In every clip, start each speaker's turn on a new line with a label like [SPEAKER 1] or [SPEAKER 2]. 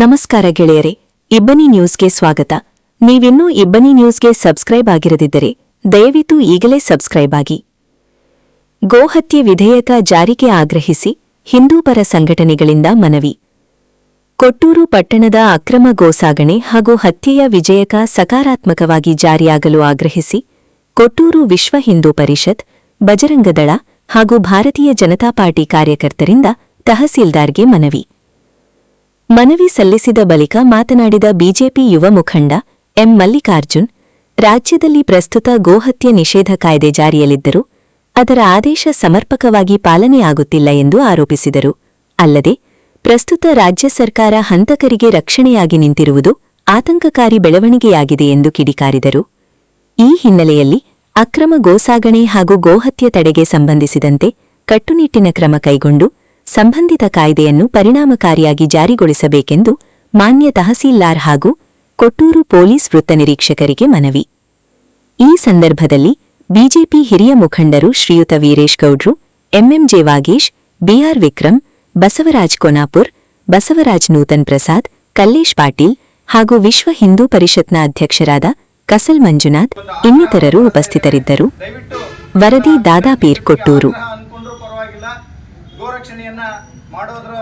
[SPEAKER 1] ನಮಸ್ಕಾರ ಗೆಳೆಯರೆ, ಇಬ್ಬನಿ ನ್ಯೂಸ್ಗೆ ಸ್ವಾಗತ. ನೀವಿನ್ನೂ ಇಬ್ಬನಿ ನ್ಯೂಸ್ಗೆ ಸಬ್ಸ್ಕ್ರೈಬ್ ಆಗಿರದಿದ್ದರೆ ದಯವಿಟ್ಟು ಈಗಲೇ ಸಬ್ಸ್ಕ್ರೈಬ್ ಆಗಿ. ಗೋಹತ್ಯೆ ವಿಧೇಯಕ ಜಾರಿಗೆ ಆಗ್ರಹಿಸಿ ಹಿಂದೂಪರ ಸಂಘಟನೆಗಳಿಂದ ಮನವಿ. ಕೊಟ್ಟೂರು ಪಟ್ಟಣದ ಅಕ್ರಮ ಗೋಸಾಗಣೆ ಹಾಗೂ ಹತ್ಯೆಯ ವಿಧೇಯಕ ಸಕಾರಾತ್ಮಕವಾಗಿ ಜಾರಿಯಾಗಲು ಆಗ್ರಹಿಸಿ ಕೊಟ್ಟೂರು ವಿಶ್ವ ಹಿಂದೂ ಪರಿಷತ್, ಬಜರಂಗದಳ ಹಾಗೂ ಭಾರತೀಯ ಜನತಾ ಪಾರ್ಟಿ ಕಾರ್ಯಕರ್ತರಿಂದ ತಹಸೀಲ್ದಾರ್ಗೆ ಮನವಿ. ಮನವಿ ಸಲ್ಲಿಸಿದ ಬಳಿಕ ಮಾತನಾಡಿದ ಬಿಜೆಪಿ ಯುವ ಮುಖಂಡ ಎಂ. ಮಲ್ಲಿಕಾರ್ಜುನ್, ರಾಜ್ಯದಲ್ಲಿ ಪ್ರಸ್ತುತ ಗೋಹತ್ಯೆ ನಿಷೇಧ ಕಾಯ್ದೆ ಜಾರಿಯಲ್ಲಿದ್ದರೂ ಅದರ ಆದೇಶ ಸಮರ್ಪಕವಾಗಿ ಪಾಲನೆಯಾಗುತ್ತಿಲ್ಲ ಎಂದು ಆರೋಪಿಸಿದರು. ಅಲ್ಲದೆ ಪ್ರಸ್ತುತ ರಾಜ್ಯ ಸರ್ಕಾರ ಹಂತಕರಿಗೆ ರಕ್ಷಣೆಯಾಗಿ ನಿಂತಿರುವುದು ಆತಂಕಕಾರಿ ಬೆಳವಣಿಗೆಯಾಗಿದೆ ಎಂದು ಕಿಡಿಕಾರಿದರು. ಈ ಹಿನ್ನೆಲೆಯಲ್ಲಿ ಅಕ್ರಮ ಗೋಸಾಗಣೆ ಹಾಗೂ ಗೋಹತ್ಯೆ ತಡೆಗೆ ಸಂಬಂಧಿಸಿದಂತೆ ಕಟ್ಟುನಿಟ್ಟಿನ ಕ್ರಮ ಕೈಗೊಂಡು ಸಂಬಂಧಿತ ಕಾಯ್ದೆಯನ್ನು ಪರಿಣಾಮಕಾರಿಯಾಗಿ ಜಾರಿಗೊಳಿಸಬೇಕೆಂದು ಮಾನ್ಯ ತಹಸೀಲ್ದಾರ್ ಹಾಗೂ ಕೊಟ್ಟೂರು ಪೊಲೀಸ್ ವೃತ್ತ ನಿರೀಕ್ಷಕರಿಗೆ ಮನವಿ. ಈ ಸಂದರ್ಭದಲ್ಲಿ ಬಿಜೆಪಿ ಹಿರಿಯ ಮುಖಂಡರು ಶ್ರೀಯುತ ವೀರೇಶ್ ಗೌಡ್ರು, ಎಂಎಂಜೆ ವಾಗೀಶ್, ಬಿಆರ್ ವಿಕ್ರಮ್, ಬಸವರಾಜ್ ಕೊನಾಪುರ್, ಬಸವರಾಜ್ ನೂತನ್ ಪ್ರಸಾದ್, ಕಲ್ಲೇಶ್ ಪಾಟೀಲ್ ಹಾಗೂ ವಿಶ್ವ ಹಿಂದೂ ಪರಿಷತ್ನ ಅಧ್ಯಕ್ಷರಾದ ಕಸಲ್ ಮಂಜುನಾಥ್ ಇನ್ನಿತರರು ಉಪಸ್ಥಿತರಿದ್ದರು. ವರದಿ ದಾದಾಪೀರ್, ಕೊಟ್ಟೂರು.
[SPEAKER 2] ಗೋರಕ್ಷಣೆಯನ್ನ ಮಾಡೋದ್ರ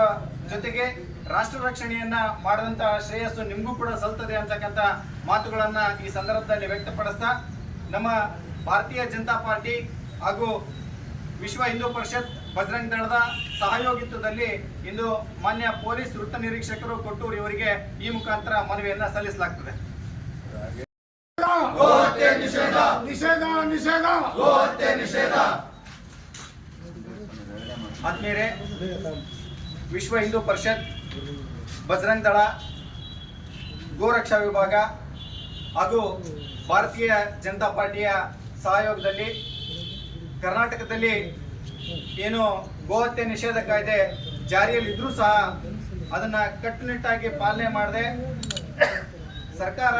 [SPEAKER 2] ಜೊತೆಗೆ ರಾಷ್ಟ್ರ ರಕ್ಷಣೆಯನ್ನ ಮಾಡಿದಂತ ಶ್ರೇಯಸ್ಸು ನಿಮಗೂ ಕೂಡ ಸಲ್ತದೆ ಅಂತಕ್ಕಂಥ ಮಾತುಗಳನ್ನ ಈ ಸಂದರ್ಭದಲ್ಲಿ ವ್ಯಕ್ತಪಡಿಸ್ತಾ ನಮ್ಮ ಭಾರತೀಯ ಜನತಾ ಪಾರ್ಟಿ ಹಾಗೂ ವಿಶ್ವ ಹಿಂದೂ ಪರಿಷತ್ ಬಜರಂಗ ದಳದ ಸಹಯೋಗಿತ್ವದಲ್ಲಿ ಇಂದು ಮಾನ್ಯ ಪೊಲೀಸ್ ವೃತ್ತ ನಿರೀಕ್ಷಕರು ಕೊಟ್ಟೂರು ಇವರಿಗೆ ಈ ಮುಖಾಂತರ ಮನವಿಯನ್ನ ಸಲ್ಲಿಸಲಾಗುತ್ತದೆ. ಆತ್ಮೀಯರೇ, ವಿಶ್ವ ಹಿಂದೂ ಪರಿಷತ್, ಬಜರಂಗ ದಳ, ಗೋರಕ್ಷಾ ವಿಭಾಗ ಹಾಗೂ ಭಾರತೀಯ ಜನತಾ ಪಾರ್ಟಿಯ ಸಹಯೋಗದಲ್ಲಿ ಕರ್ನಾಟಕದಲ್ಲಿ ಏನು ಗೋಹತ್ಯೆ ನಿಷೇಧ ಕಾಯ್ದೆ ಜಾರಿಯಲ್ಲಿದ್ದರೂ ಸಹ ಅದನ್ನು ಕಟ್ಟುನಿಟ್ಟಾಗಿ ಪಾಲನೆ ಮಾಡದೆ ಸರ್ಕಾರ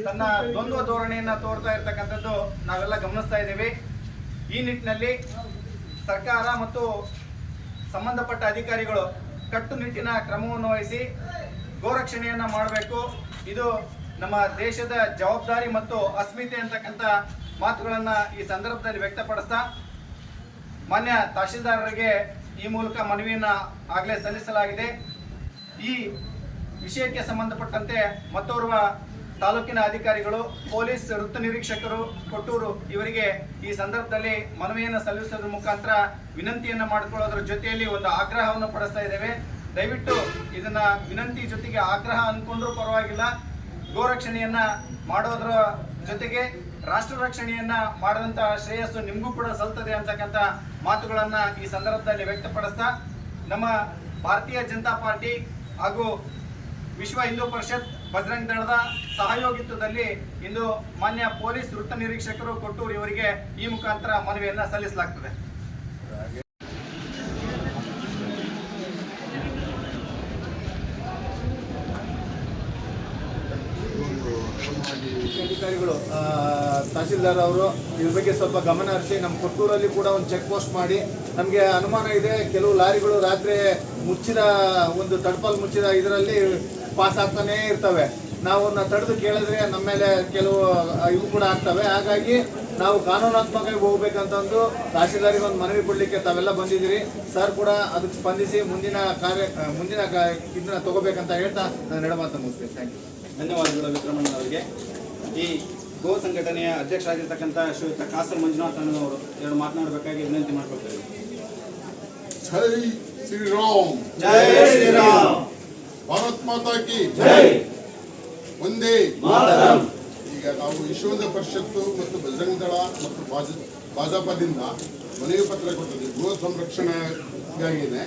[SPEAKER 2] ತನ್ನ ದ್ವಂದ್ವ ಧೋರಣೆಯನ್ನು ತೋರ್ತಾ ಇರತಕ್ಕಂಥದ್ದು ನಾವೆಲ್ಲ ಗಮನಿಸ್ತಾ ಇದ್ದೀವಿ. ಈ ನಿಟ್ಟಿನಲ್ಲಿ ಸರ್ಕಾರ ಮತ್ತು ಸಂಬಂಧಪಟ್ಟ ಅಧಿಕಾರಿಗಳು ಕಟ್ಟುನಿಟ್ಟಿನ ಕ್ರಮವನ್ನು ವಹಿಸಿ ಗೋರಕ್ಷಣೆಯನ್ನು ಮಾಡಬೇಕು. ಇದು ನಮ್ಮ ದೇಶದ ಜವಾಬ್ದಾರಿ ಮತ್ತು ಅಸ್ಮಿತೆ ಅಂತಕ್ಕಂಥ ಮಾತುಗಳನ್ನು ಈ ಸಂದರ್ಭದಲ್ಲಿ ವ್ಯಕ್ತಪಡಿಸ್ತಾ ಮಾನ್ಯ ತಹಶೀಲ್ದಾರರಿಗೆ ಈ ಮೂಲಕ ಮನವಿಯನ್ನು ಆಗಲೇ ಸಲ್ಲಿಸಲಾಗಿದೆ. ಈ ವಿಷಯಕ್ಕೆ ಸಂಬಂಧಪಟ್ಟಂತೆ ಮತ್ತೋರ್ವ ತಾಲೂಕಿನ ಅಧಿಕಾರಿಗಳು, ಪೊಲೀಸ್ ವೃತ್ತ ನಿರೀಕ್ಷಕರು ಕೊಟ್ಟೂರು ಇವರಿಗೆ ಈ ಸಂದರ್ಭದಲ್ಲಿ ಮನವಿಯನ್ನು ಸಲ್ಲಿಸೋದ್ರ ಮುಖಾಂತರ ವಿನಂತಿಯನ್ನು ಮಾಡಿಕೊಳ್ಳೋದ್ರ ಜೊತೆಯಲ್ಲಿ ಒಂದು ಆಗ್ರಹವನ್ನು ಪಡಿಸ್ತಾ ಇದ್ದೇವೆ. ದಯವಿಟ್ಟು ಇದನ್ನ ವಿನಂತಿ ಜೊತೆಗೆ ಆಗ್ರಹ ಅಂದ್ಕೊಂಡ್ರೂ ಪರವಾಗಿಲ್ಲ, ಗೋರಕ್ಷಣೆಯನ್ನ ಮಾಡೋದ್ರ ಜೊತೆಗೆ ರಾಷ್ಟ್ರ ರಕ್ಷಣೆಯನ್ನ ಮಾಡಿದಂತ ಶ್ರೇಯಸ್ಸು ನಿಮಗೂ ಕೂಡ ಸಲ್ತದೆ ಅಂತಕ್ಕಂಥ ಮಾತುಗಳನ್ನ ಈ ಸಂದರ್ಭದಲ್ಲಿ ವ್ಯಕ್ತಪಡಿಸ್ತಾ ನಮ್ಮ ಭಾರತೀಯ ಜನತಾ ಪಾರ್ಟಿ ಹಾಗೂ ವಿಶ್ವ ಹಿಂದೂ ಪರಿಷತ್, ಬಜರಂಗ ದಳದ ಸಹಯೋಗಿತ್ವದಲ್ಲಿ ಇಂದು ಮಾನ್ಯ ಪೊಲೀಸ್ ವೃತ್ತ ನಿರೀಕ್ಷಕರು ಕೊಟ್ಟೂರು ಇವರಿಗೆ ಈ ಮುಖಾಂತರ ಮನವಿಯನ್ನ ಸಲ್ಲಿಸಲಾಗುತ್ತದೆ. ಅಧಿಕಾರಿಗಳು, ತಹಸೀಲ್ದಾರ್ ಅವರು ಇದ್ರ ಬಗ್ಗೆ ಸ್ವಲ್ಪ ಗಮನ ಹರಿಸಿ ನಮ್ಮ ಕೊಟ್ಟೂರಲ್ಲಿ ಕೂಡ ಒಂದು ಚೆಕ್ ಪೋಸ್ಟ್ ಮಾಡಿ, ನಮಗೆ ಅನುಮಾನ ಇದೆ ಕೆಲವು ಲಾರಿಗಳು ರಾತ್ರಿ ಮುಚ್ಚಿದ ಒಂದು ತಡ್ಪಲ್ ಮುಚ್ಚಿದ ಇದರಲ್ಲಿ ಪಾಸ್ ಆಗ್ತಾನೇ ಇರ್ತವೆ. ನಾವು ತಡೆದು ಕೇಳಿದ್ರೆ ನಮ್ಮ ಮೇಲೆ ಕೆಲವು ಇವು ಕೂಡ ಆಗ್ತವೆ. ಹಾಗಾಗಿ ನಾವು ಕಾನೂನಾತ್ಮಕವಾಗಿ ಹೋಗ್ಬೇಕಂತಂದು ತಹಸೀಲ್ದಾರಿಗೆ ಒಂದು ಮನವಿ ಕೊಡಲಿಕ್ಕೆ ತಾವೆಲ್ಲ ಬಂದಿದ್ದೀರಿ. ಸರ್ ಕೂಡ ಅದಕ್ಕೆ ಸ್ಪಂದಿಸಿ ಮುಂದಿನ ಇದನ್ನ ತಗೋಬೇಕಂತ ಹೇಳ್ತಾ ನಾನು ಎಡಮಾತು ಮುಗಿಸ್ತೇನೆ. Thank you.
[SPEAKER 3] ಧನ್ಯವಾದಗಳು ವಿಕ್ರಮಣ್ಣ ಅವರಿಗೆ. ಈ ಗೋ ಸಂಘಟನೆಯ ಅಧ್ಯಕ್ಷರಾಗಿರ್ತಕ್ಕಂಥ ಶ್ರೀಯುತ ಕಾಸಲ್ ಮಂಜುನಾಥ್ ಅವರು ಎರಡು ಮಾತನಾಡಬೇಕಾಗಿ ವಿನಂತಿ ಮಾಡ್ಕೊಳ್ತೇವೆ.
[SPEAKER 4] ಜೈ ಶ್ರೀರಾಮ್,
[SPEAKER 3] ಜೈ ಶ್ರೀರಾಮ್,
[SPEAKER 4] ಭಾರತ್ ಮಾತಾ ಕಿ ಜೈ, ಒಂದೇ ಮಾತರಂ. ಈಗ ನಾವು ವಿಶ್ವ ಪರಿಷತ್ತು ಮತ್ತು ಬಜರಂಗ ದಳ ಮತ್ತು ಭಾಜಪದಿಂದ ಮನವಿ ಪತ್ರ ಕೊಟ್ಟಿದ್ದೀವಿ ಗೋ ಸಂರಕ್ಷಣೆಗಾಗಿದೆ.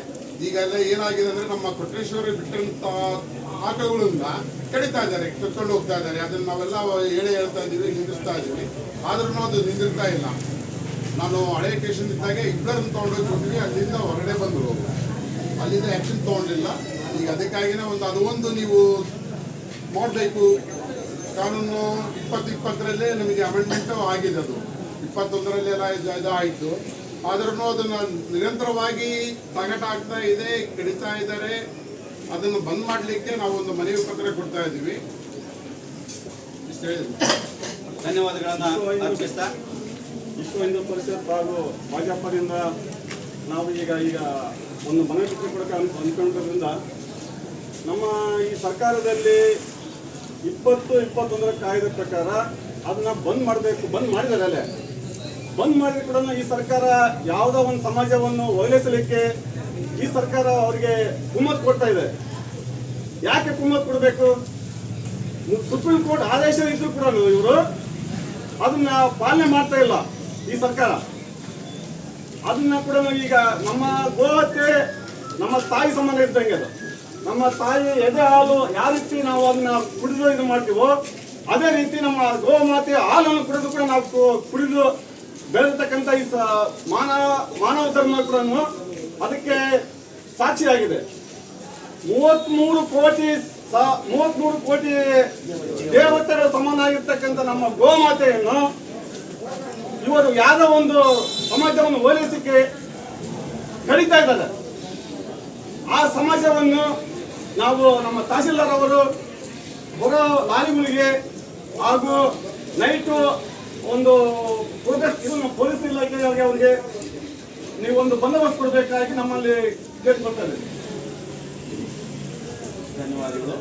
[SPEAKER 4] ಈಗೆಲ್ಲ ಏನಾಗಿದೆ ಅಂದರೆ ನಮ್ಮ ಕೊಟ್ರೇಶ್ವರ ಬಿಟ್ಟಂಥ ಆಟಗಳನ್ನ ಕಡಿತಾ ಇದ್ದಾರೆ, ಕಿತ್ಕೊಂಡು ಹೋಗ್ತಾ ಇದ್ದಾರೆ. ಅದನ್ನು ನಾವೆಲ್ಲ ಹೇಳ್ತಾ ಇದ್ದೀವಿ, ನಿಂದಿಸ್ತಾ ಇದ್ದೀವಿ. ಆದ್ರೂ ಅದು ನಿಂದಿರ್ತಾ ಇಲ್ಲ. ನಾನು ಹಳೆ ಸ್ಟೇಷನ್ ಇದ್ದಾಗ ಇಬ್ಬರನ್ನು ತೊಗೊಂಡೋಗಿ ಕೊಟ್ಟಿವಿ, ಅಲ್ಲಿಂದ ಹೊರಗಡೆ ಬಂದರು, ಅಲ್ಲಿಂದ ಆ್ಯಕ್ಷನ್ ತೊಗೊಂಡಿಲ್ಲ. ಈಗ ಅದಕ್ಕಾಗಿನೇ ಅದೊಂದು ನೀವು ಮಾಡಬೇಕು. ಕಾನೂನು 2020ರಲ್ಲೇ ನಮಗೆ ಅಮೆಂಡ್ಮೆಂಟು ಆಗಿದೆ, ಅದು 21ರಲ್ಲೇ ಎಲ್ಲ ಇದು ಆಯಿತು. ಆದ್ರೂ ಅದನ್ನು ನಿರಂತರವಾಗಿ ಸಾಗಾಟ ಆಗ್ತಾ ಇದೆ, ಕಡಿತಾ ಇದ್ದಾರೆ. ಅದನ್ನು ಬಂದ್ ಮಾಡಲಿಕ್ಕೆ ನಾವು ಒಂದು ಮನವಿ ಪತ್ರ ಕೊಡ್ತಾ ಇದ್ದೀವಿ. ಇಷ್ಟು ಹೇಳಿದ್ವಿ.
[SPEAKER 3] ಧನ್ಯವಾದಗಳನ್ನು ಅರ್ಪಿಸ್ತಾ
[SPEAKER 5] ವಿಶ್ವ ಹಿಂದೂ ಪರಿಷತ್ ಹಾಗೂ ಭಾಜಪದಿಂದ ನಾವು ಈಗ ಒಂದು ಮನವಿ ಪತ್ರ ಕೊಡಕ್ಕೆ ಅಂದ್ಕೊಂಡಿರೋದ್ರಿಂದ ನಮ್ಮ ಈ ಸರ್ಕಾರದಲ್ಲಿ 2021 ಕಾಯ್ದೆ ಪ್ರಕಾರ ಅದನ್ನ ಬಂದ್ ಮಾಡಬೇಕು, ಬಂದ್ ಮಾಡಿದ್ದಾರೆ ಅಲ್ಲೇ. ಬಂದ್ ಮಾಡಿದ್ರು ಕೂಡ ಈ ಸರ್ಕಾರ ಯಾವುದೋ ಒಂದು ಸಮಾಜವನ್ನು ಓಲೈಸಲಿಕ್ಕೆ ಈ ಸರ್ಕಾರ ಅವರಿಗೆ ಕುಮ್ಮತ್ತು ಕೊಡ್ತಾ ಇದೆ. ಯಾಕೆ ಕುಮ್ಮತ್ತು ಕೊಡಬೇಕು? ಸುಪ್ರೀಂ ಕೋರ್ಟ್ ಆದೇಶ ಇದ್ರು ಕೂಡ ಇವರು ಅದನ್ನ ಪಾಲನೆ ಮಾಡ್ತಾ ಇಲ್ಲ ಈ ಸರ್ಕಾರ. ಅದನ್ನ ಕೂಡ ಈಗ ನಮ್ಮ ಗೋಹತ್ಯೆ ನಮ್ಮ ತಾಯಿ ಸಂಬಂಧ ಇದ್ದಂಗೆ ಅದು. ನಮ್ಮ ತಾಯಿ ಎದೆ ಹಾಲು ಯಾವ ರೀತಿ ನಾವು ಅದನ್ನ ಕುಡಿದು ಇದು ಮಾಡ್ತೀವೋ ಅದೇ ರೀತಿ ನಮ್ಮ ಗೋಮಾತೆ ಹಾಲನ್ನು ಕುಡಿದು ಕೂಡ ನಾವು ಕುಡಿದು ಬೆಳೆದತಕ್ಕಂಥ ಈ ಮಾನವ ಧರ್ಮ ಕೂಡ ಅದಕ್ಕೆ ಸಾಕ್ಷಿಯಾಗಿದೆ. 33 ಕೋಟಿ ದೇವತೆಗಳ ಸಮಾನ ಆಗಿರ್ತಕ್ಕಂಥ ನಮ್ಮ ಗೋಮಾತೆಯನ್ನು ಇವರು ಯಾವುದೋ ಒಂದು ಸಮಾಜವನ್ನು ಓಲೈಸಲಿಕ್ಕೆ ಕರೀತಾ ಇದ್ದಾರೆ. ಆ ಸಮಾಜವನ್ನು ನಾವು ನಮ್ಮ ತಹಸೀಲ್ದಾರ್ ಅವರು ಬರೋ ಲಾರಿಗಳಿಗೆ ಹಾಗೂ ನೈಟು ಒಂದು ಇದನ್ನು ಪೊಲೀಸ್ ಇಲಾಖೆಯವರಿಗೆ ಅವರಿಗೆ ನೀವು ಒಂದು ಬಂದೋಬಸ್ತ್ ಕೊಡಬೇಕಾಗಿ ನಮ್ಮಲ್ಲಿ ಕೇಳ್ಕೊಳ್ತಾ ಇದ್ದೀವಿ.
[SPEAKER 3] ಧನ್ಯವಾದಗಳು.